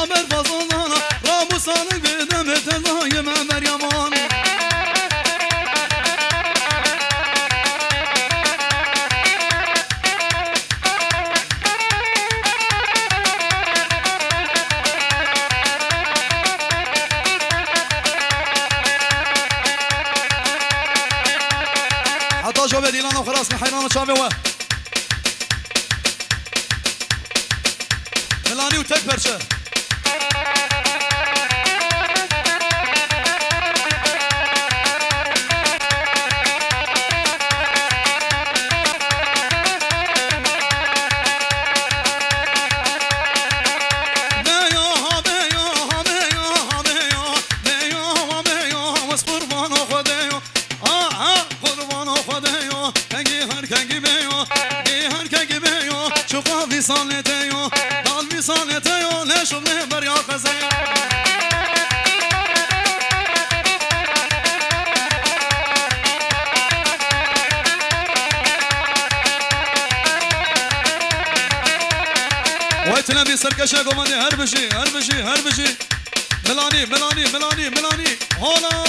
آمر فازانا رامو سالک بدم تزای من بریمان حتی جا بدیلان و خلاص حیران چاوه و ملانی و تک پرچه سرکشه گمانده هر بشی هر بشی هر بشی ملانی ملانی ملانی ملانی هالا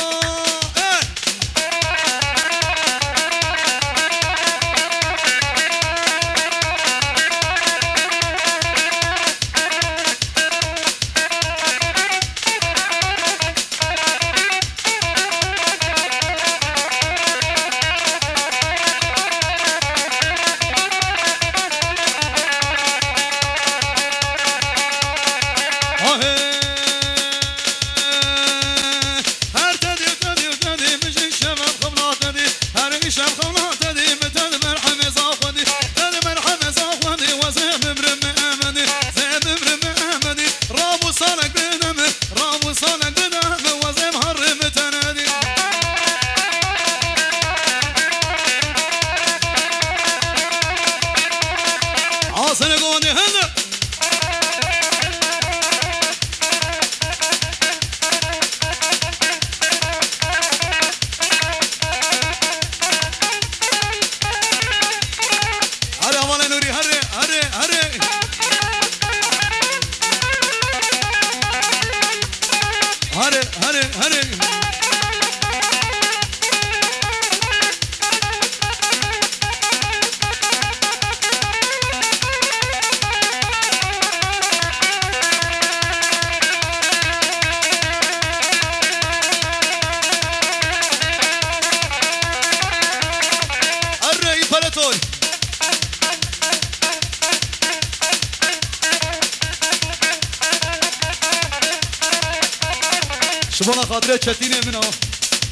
شما خاطر چتینه منو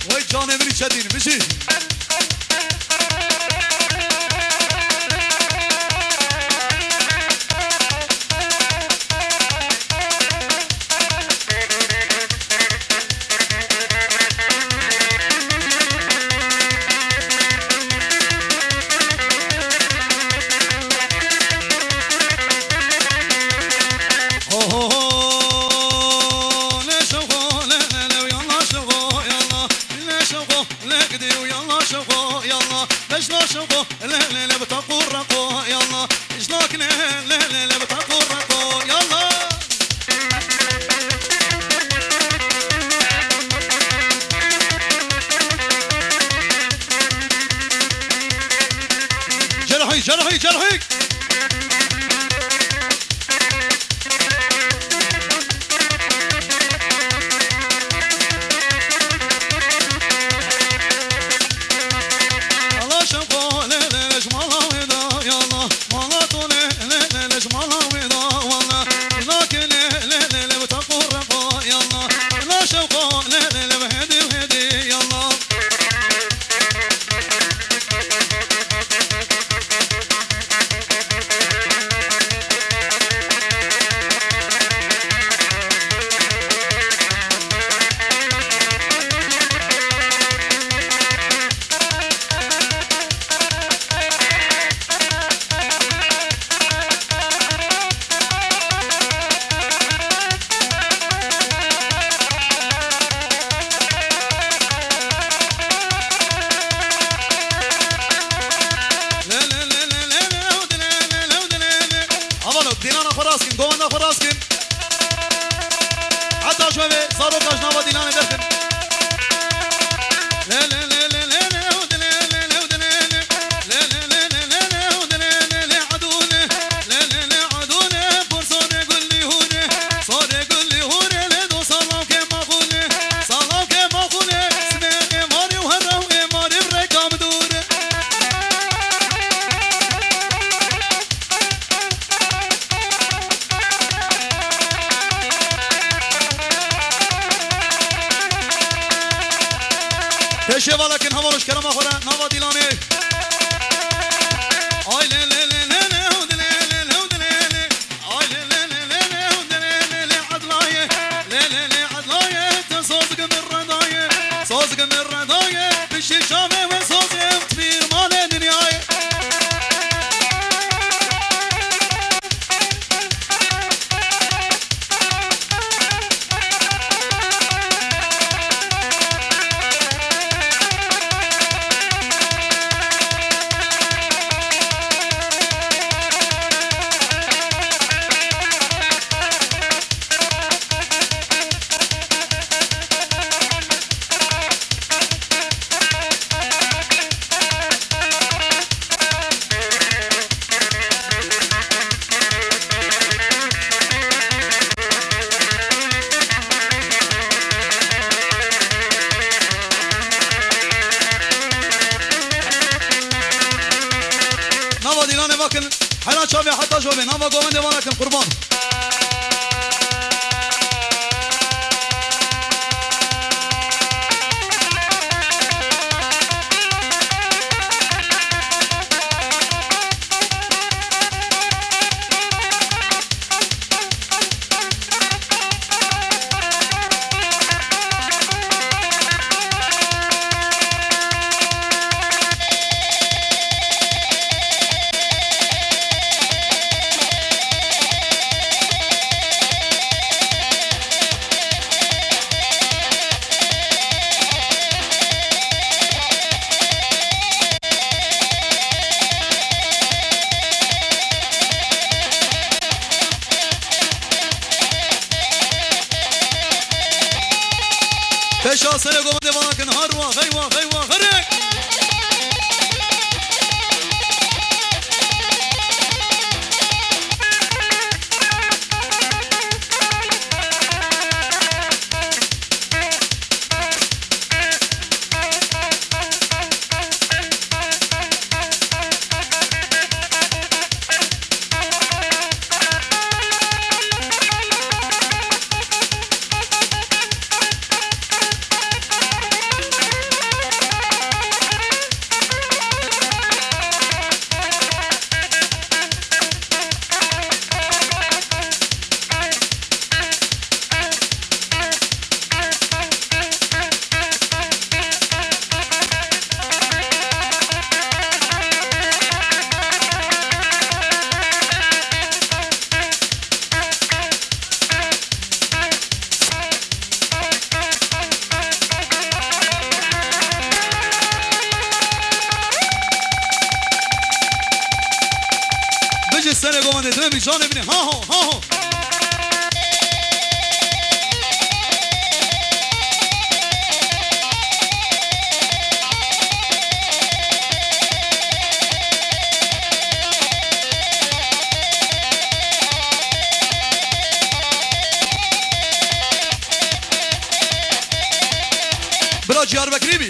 وای جان منی چتین بشی جرحي جرحي الله شوقه ليش مالا ودا يا الله مالا طول ليش مالا ودا والله لكن لا بتقرب يا الله الله شوقه لا بهدي وهدي يا الله صاروا كاش نوا ديناني دخل لا لا لا لا لا لا ودنا لا لا ودنا لا لا لا لا لا لا ودنا لا لا عدونا لا لا لا عدونا فرصوني قول لي هوني صاري قول لي هوني لدو صلاو كما خوني صلاو كما خوني سمع إماري وهراو إماري بريكام دوري تشه ولكن همارش کرم آخوره نوا دیلانه آی لی لی لی لی لی هود لی لی لی هود لی لی آی لی لی لی لی لی هود لی لی لی عدلایه لی لی لی عدلایه تسازق من ردایه سازق من ردایه بشی شامه و سازم تبیر مال دنیایه حنا شوفي حتى شوفي نما قومن ديوانك القربان بشا سنة قوم ديوانك نهار وغيوة غيوة غرق السنة قوم ديتنا بجانب ابني ها هو ها هو بلا جيار بكريبي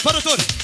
امپراتور